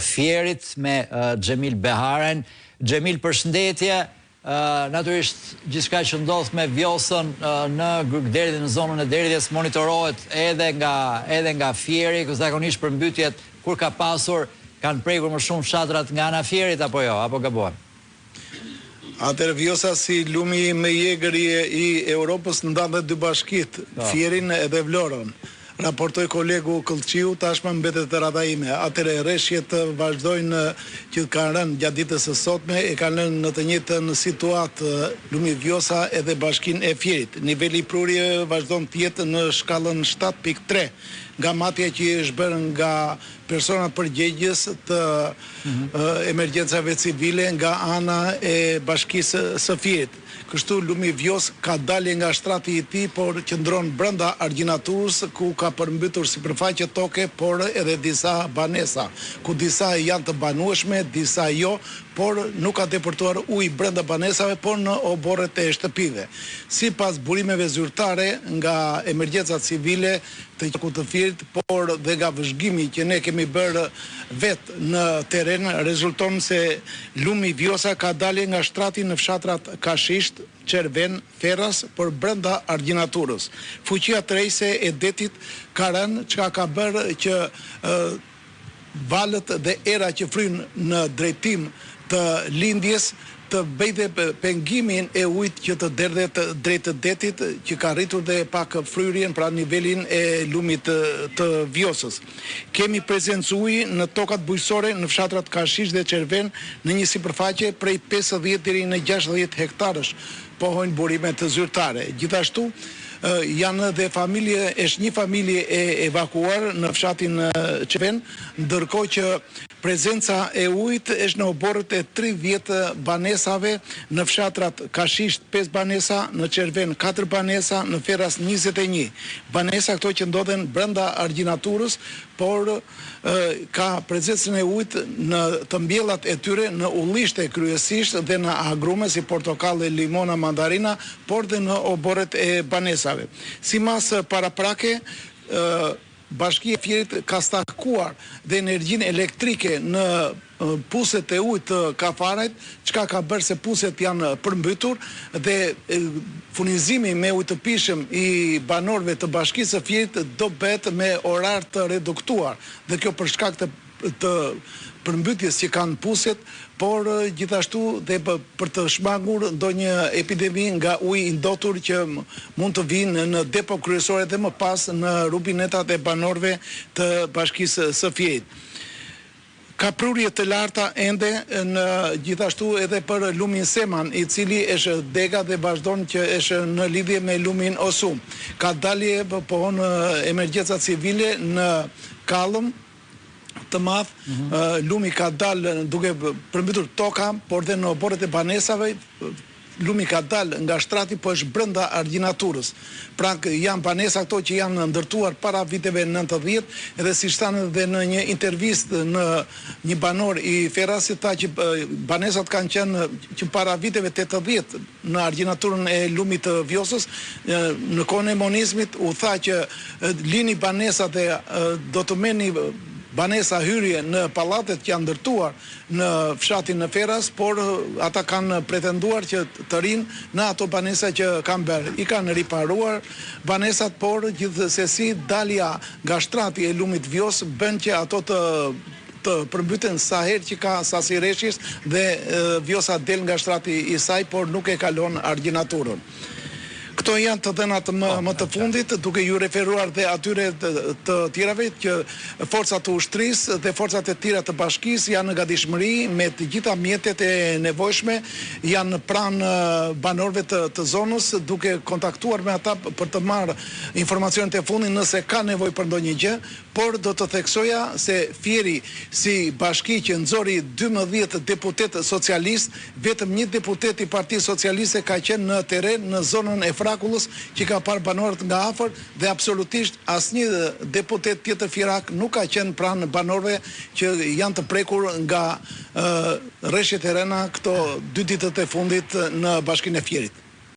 Fierit me Xhemil Beharen. Xhemil, përshëndetje. Natyrisht gjithçka që ndodh me Vjosën në Grykderi dhe në zonën e Deritjes monitorohet edhe nga Fieri, zakonisht përmbytjet kur ka pasur kanë prekur më shumë fshatrat nga ana Fierit apo jo, apo gabohem? Atëherë Vjosa si lumi me jegëri i Europës ndan dhe dy bashkit, Fierin edhe Vlorën. Raportoi kolegu Këllqiu, tashmë mbetet te rada ime. Atëherë rreshjet vazhdojnë që kanë rënë gjatë ditës së sotme, e kanë rënë në të njëjtën situatë lumi Vjosa edhe bashkinë e Fierit. Niveli i prurje vazhdon të jetë në shkallën 7.3, nga matja që është bërë nga persona përgjegjës të emergjencave civile nga ana e bashkisë së Fierit. Kështu lumi Vjos ka dalje nga shtrati i tij, por qëndron brenda argjinaturës ku ka përmbytur sipërfaqe toke, por edhe disa banesa, ku disa janë të banueshme, disa jo, por nuk ka depërtuar ujë brenda banesave, por në oborret e shtëpive. Sipas burimeve zyrtare nga emergjencat civile të Fierit, por dhe nga vëzhgimi që ne kemi bërë vetë në teren, rezulton se lumi Vjosa ka dalje nga shtrati në fshatrat Kashisht, Çerven, Ferras, por brenda argjinaturës. Fuqia tërheqëse e detit ka rënë, çka ka bërë që valët dhe era që frynë në drejtim të lindjes të bëjtë pengimin e ujit që të derdhet drejt detit, që ka rritur dhe pak fryrjen pra nivelin e lumit të Vjosës. Kemi prezencë uji në tokat bujqësore në fshatrat Kashisht dhe Çerven në një sipërfaqe prej 50 deri në 60 hektarësh, pohojnë burimet zyrtare. Gjithashtu janë dhe një familje e evakuar në fshatin Çerven, ndërkohë që prezenca e ujit është në oborret e 30 banesave, në fshatrat Kashisht 5 banesa, në Çerven 4 banesa, në Ferras 21 banesa, këto që ndodhen brenda argjinaturës, por ka prezencën e ujit në të mbjellat e tyre, në ullishte kryesisht dhe në agrume si portokalle, limona, mandarina, por dhe në oborret e banesave. Simas paraprake, Bashkia e Fierit ka stakuar dhe energjinë elektrike në puset e ujit të kafarajt, çka ka bërë se puset janë përmbytur dhe furnizimi me ujë të pishëm i banorëve të Bashkisë së Fierit do bëhet me orar të reduktuar, dhe kjo për shkak të përmbytjes që kanë puset, por gjithashtu dhe për të shmangur ndonjë epidemi nga uji i ndotur që mund të vinë në depo kryesore dhe më pas në rubinetat e banorëve të Bashkisë së Fierit. Ka prurje të larta ende gjithashtu edhe për lumin Seman, i cili është dega dhe vazhdon që është në lidhje me lumin Osum. Ka dalje pohon emergjenca civile në Kallëm të madh, lumi ka dalë duke përmbytur toka, por dhe në oborret e banesave lumi ka dalë nga shtrati, po është brenda argjinaturës. Pra janë banesa këto që janë ndërtuar para viteve 90, edhe si thanë dhe në një intervistë në një banor i Ferrasit, tha që banesat kanë qenë që para viteve 80 në argjinaturën e lumit të Vjosës. Në kohën e monizmit u tha që lini banesat dhe do të meni banesa hyrje në pallatet që janë ndërtuar në fshatin në Ferras, por ata kanë pretenduar që të rinë në ato banesa që kanë bërë. I kanë riparuar banesat, por gjithsesi dalja nga shtrati e lumit Vjos bën që ato të përmbyten sa herë që ka sasi rreshjes dhe Vjosa del nga shtrati i saj, por nuk e kalon argjinaturën. Këto janë të dhënat më të fundit, duke ju referuar dhe atyre të tjerave që forcat të ushtrisë dhe forcat e tjera të bashkisë janë në gatishmëri me të gjitha mjetet e nevojshme, janë pranë banorëve të zonës, duke kontaktuar me ata për të marrë informacionet e fundit nëse ka nevojë për ndonjë gjë, por do të theksoja se Fieri si bashki që nxori 12 deputet socialist, vetëm një deputet i Partisë Socialiste ka qenë në teren në zonën e Frakullës, që ka parë banorët nga afër, dhe absolutisht asnjë deputet tjetër fierak nuk ka qenë pranë banorëve që janë të prekur nga rreshjet e rëna këto 2 ditët e fundit në Bashkinë e Fierit.